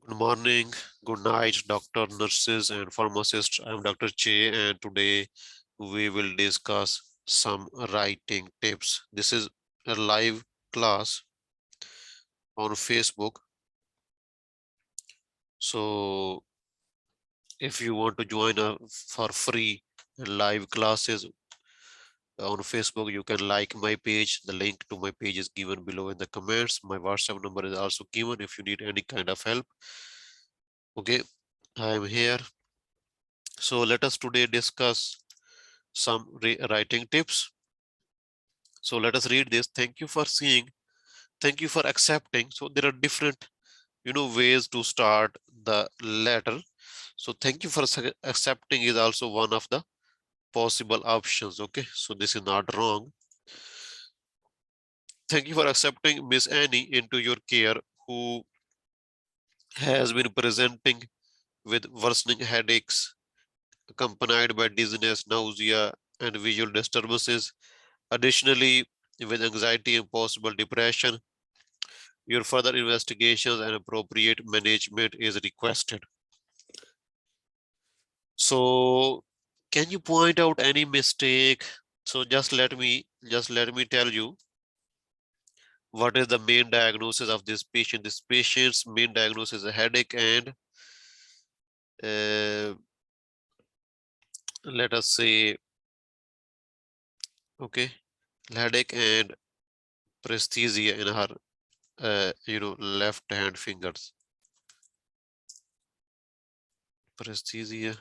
Good morning, good night, doctor, nurses, and pharmacists. I'm Dr. Che, and today we will discuss some writing tips. This is a live class on Facebook. So, if you want to join for free live classes on Facebook, you can like my page. The link to my page is given below in the comments. My WhatsApp number is also given if you need any kind of help. Okay, I am here. So, let us today discuss some writing tips. So let us read this. Thank you for seeing. Thank you for accepting. So there are different, ways to start the letter. So thank you for accepting is also one of the possible options. Okay, so this is not wrong. Thank you for accepting Miss Annie into your care, who has been presenting with worsening headaches accompanied by dizziness, nausea, and visual disturbances. Additionally, with anxiety and possible depression, your further investigations and appropriate management is requested. So, can you point out any mistake? So just let me tell you what is the main diagnosis of this patient. This patient's main diagnosis is a headache and uh, let us say, okay, headache and paresthesia in her left hand fingers. Paresthesia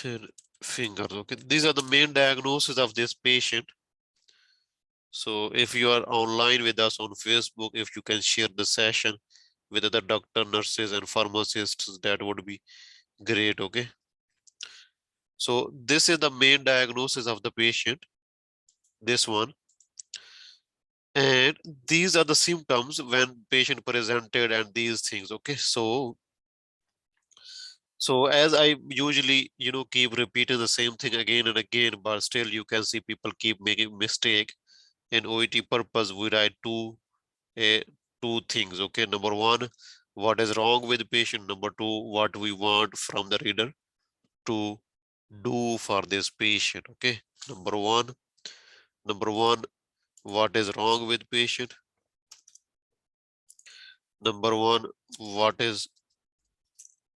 in fingers. Okay, these are the main diagnoses of this patient. So if you are online with us on Facebook, if you can share the session with other doctor, nurses, and pharmacists, that would be great. Okay. So this is the main diagnosis of the patient, this one. And these are the symptoms when patient presented and these things. Okay. So as I usually, keep repeating the same thing again and again, but still you can see people keep making mistake. In OET purpose, we write uh, two things. Okay, number one, what is wrong with the patient. Number two, what we want from the reader to do for this patient. Okay, number one, what is wrong with patient. Number one, what is,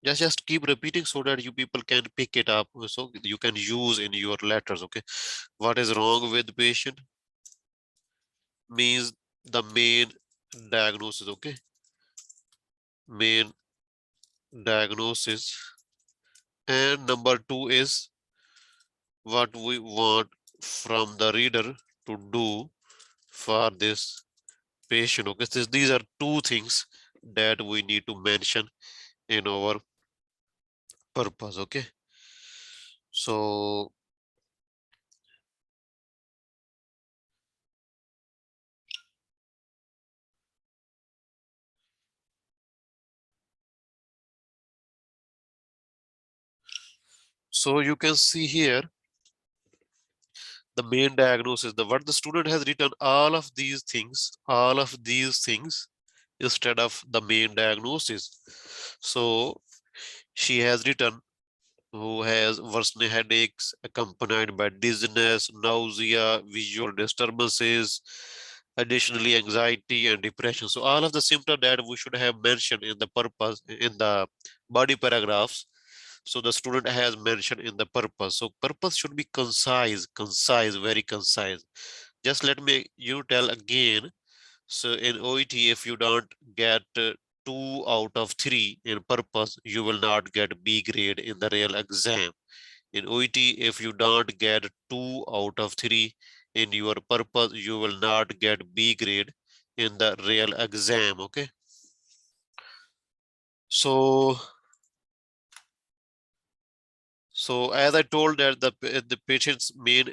just keep repeating so that you people can pick it up, so you can use in your letters. Okay, what is wrong with patient means the main diagnosis. Okay, main diagnosis. And number two is what we want from the reader to do for this patient. Okay, these are two things that we need to mention in our purpose. Okay, so you can see here the main diagnosis, the what the student has written all of these things instead of the main diagnosis. So she has written who has worsening headaches accompanied by dizziness, nausea, visual disturbances, additionally anxiety and depression. So all of the symptoms that we should have mentioned in the purpose in the body paragraphs. So the student has mentioned in the purpose. So purpose should be concise, very concise. Just let me tell again. So in OET, if you don't get 2 out of 3 in purpose, you will not get B grade in the real exam. In OET, if you don't get 2 out of 3 in your purpose, you will not get B grade in the real exam. Okay. So, as I told that the patient's main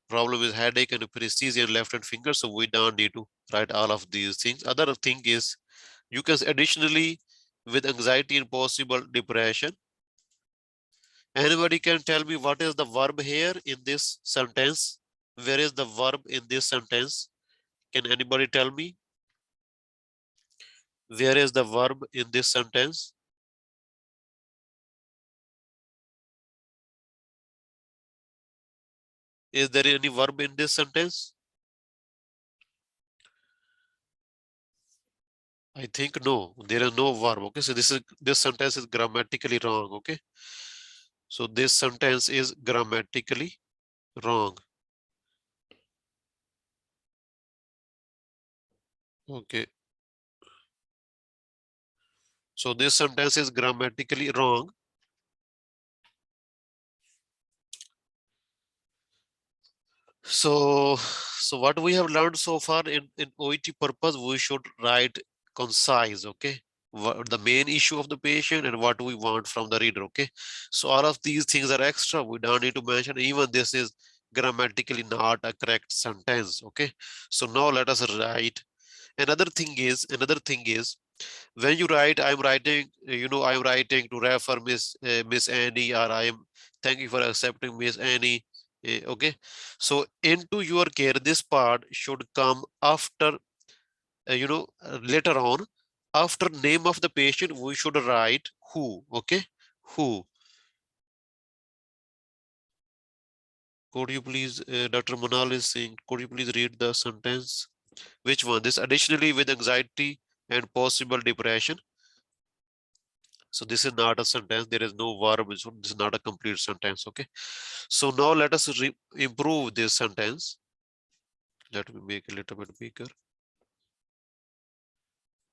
problem is headache and paresthesia in left hand finger. So we don't need to write all of these things. Other thing is you can additionally with anxiety and possible depression. Anybody can tell me what is the verb here in this sentence? Where is the verb in this sentence? Can anybody tell me where is the verb in this sentence? Is there any verb in this sentence? I think no, there is no verb. Okay, so this sentence is grammatically wrong. Okay, so this sentence is grammatically wrong. Okay, so this sentence is grammatically wrong. So what we have learned so far in OET purpose, we should write concise, okay? What the main issue of the patient and what we want from the reader, okay? So all of these things are extra. We don't need to mention. Even this is grammatically not a correct sentence, okay? So now let us write. Another thing is when you write, I'm writing, I'm writing to refer Miss Annie, or I am thank you for accepting Miss Annie. Okay, so into your care, this part should come after, later on. After name of the patient, we should write who. Okay, who. Could you please, Dr. Manal is saying, could you please read the sentence? Which one? This additionally with anxiety and possible depression. So this is not a sentence. There is no verb. This is not a complete sentence. Okay. So now let us improve this sentence. Let me make a little bit bigger.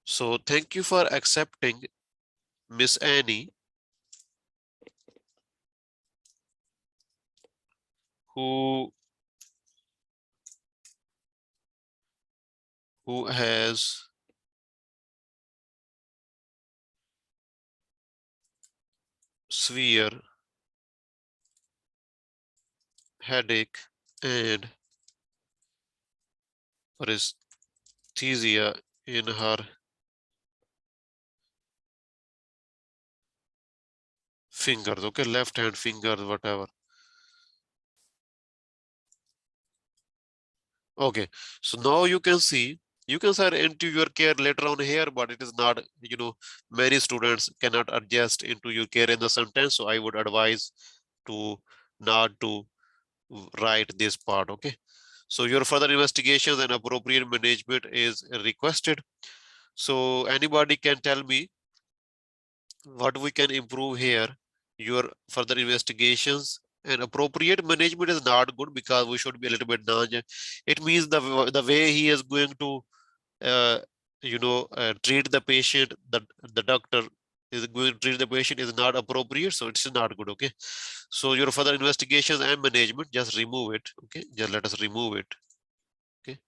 So thank you for accepting Miss Annie, who has severe headache and paresthesia in her fingers. Okay, left hand fingers, whatever. Okay, so now you can see, you can start into your care later on here, but it is not, many students cannot adjust into your care in the sentence. So I would advise to not to write this part. Okay, so your further investigations and appropriate management is requested. So anybody can tell me what we can improve here. Your further investigations and appropriate management is not good because we should be a little bit nudge. It means the way he is going to treat the patient, the doctor is going to treat the patient is not appropriate, so it's not good. Okay, so your further investigations and management, just remove it. Okay, just let us remove it. Okay,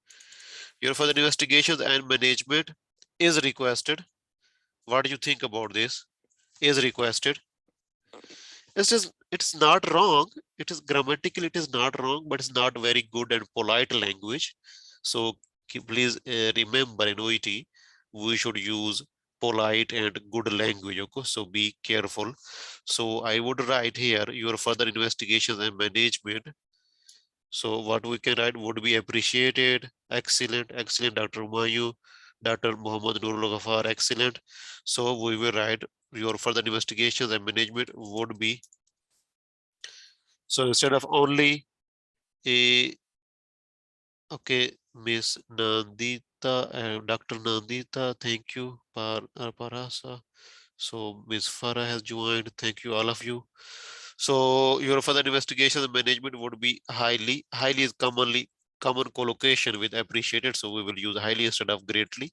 your further investigations and management is requested. What do you think about this? Is requested. It's not wrong. It is grammatically, it is not wrong, but it's not very good and polite language. So please remember in OET, we should use polite and good language. Okay, so be careful. So I would write here your further investigations and management. So what we can write would be appreciated, excellent, excellent, Dr. Mayu, Dr. Muhammad Nurul Ghaffar, excellent. So we will write your further investigations and management would be. So instead of only a, okay, Miss Nandita and Dr. Nandita, thank you, Parasa. So Miss Farah has joined. Thank you, all of you. So your further investigation and management would be highly. Highly is common collocation with appreciated. So we will use highly instead of greatly.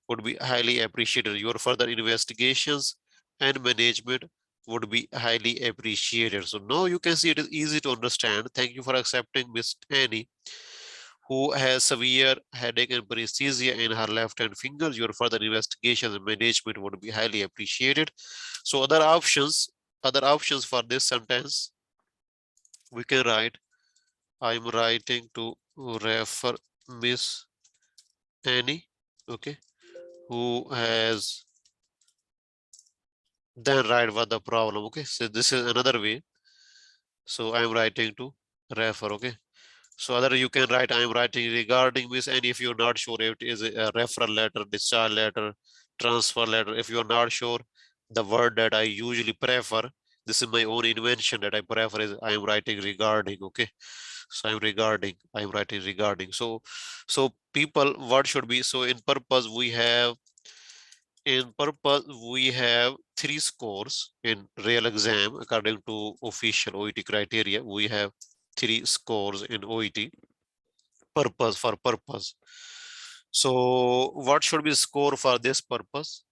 Would be highly appreciated. Your further investigations and management would be highly appreciated. So now you can see it is easy to understand. Thank you for accepting Miss Annie, who has severe headache and paresthesia in her left hand fingers. Your further investigation and management would be highly appreciated. So other options for this sentence, we can write, I'm writing to refer Miss Annie, okay, who has, then write what the problem. Okay, so this is another way. So I'm writing to refer. Okay, So other you can write, I am writing regarding this, and if you're not sure if it is a referral letter, discharge letter, transfer letter, if you're not sure, the word that I usually prefer, this is my own invention that I prefer, is I am writing regarding, okay? So I'm writing regarding. So people, what should be, so in purpose, we have three scores in real exam according to official OET criteria. We have three scores in OET for purpose. So what should be score for this purpose?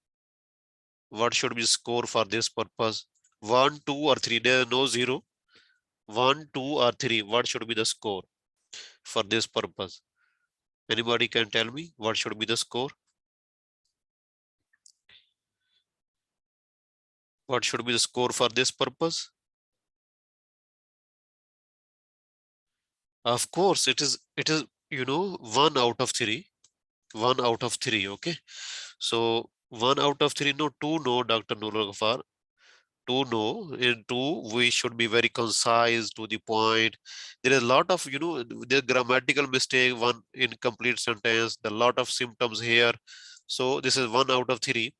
What should be score for this purpose? 1, 2, or 3? There is no zero. 1, 2, or 3. What should be the score for this purpose? Anybody can tell me what should be the score? What should be the score for this purpose? Of course, it is 1 out of 3. 1 out of 3, okay? So 1 out of 3, no, 2, no, Dr. Nurul Ghaffar. 2, no. In 2, we should be very concise, to the point. There is a lot of, the grammatical mistake, one incomplete sentence, the lot of symptoms here. So this is 1 out of 3.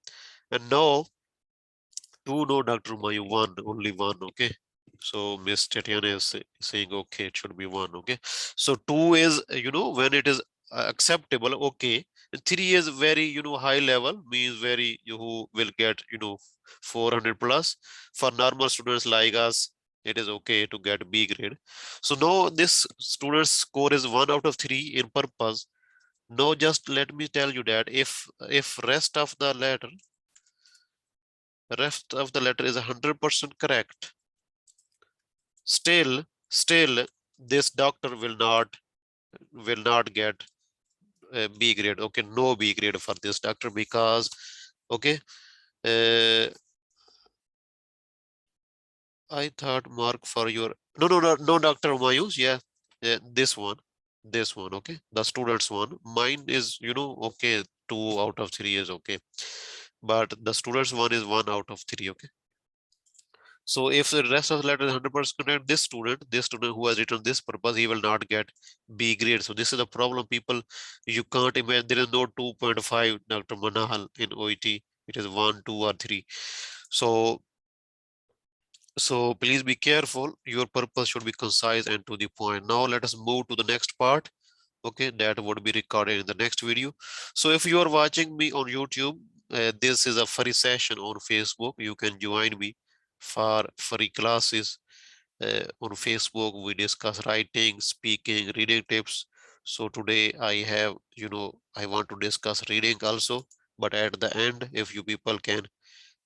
And now, 2, no, Dr. Mayu, 1, only 1, okay? So Miss Tatiana is saying, okay, it should be 1, okay? So 2 is, when it is acceptable, okay. And 3 is very, high level, means very, you who will get, 400 plus. For normal students like us, it is okay to get B grade. So now this student's score is 1 out of 3 in purpose. Now just let me tell you that if rest of the letter is 100% correct, still this doctor will not get a B grade. Okay, no B grade for this doctor, because okay, uh, I thought mark for your no Dr. Mayus, yeah, this one, okay, the students one. Mine is, okay, 2 out of 3 is okay, but the students one is 1 out of 3, okay. So if the rest of the letter is 100% correct, this student who has written this purpose, he will not get B grade. So this is the problem, people. You can't imagine, there is no 2.5, Dr. Manahal, in OET. It is 1, 2, or 3. So please be careful. Your purpose should be concise and to the point. Now let us move to the next part. Okay, that would be recorded in the next video. So if you are watching me on YouTube, this is a free session on Facebook. You can join me for free classes. On Facebook, we discuss writing, speaking, reading tips. So today I want to discuss reading also, but at the end, if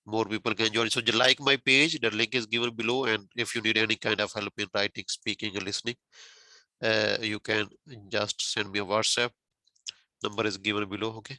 more people can join. So you like my page, the link is given below. And if you need any kind of help in writing, speaking, and listening, you can just send me a WhatsApp. Number is given below, okay?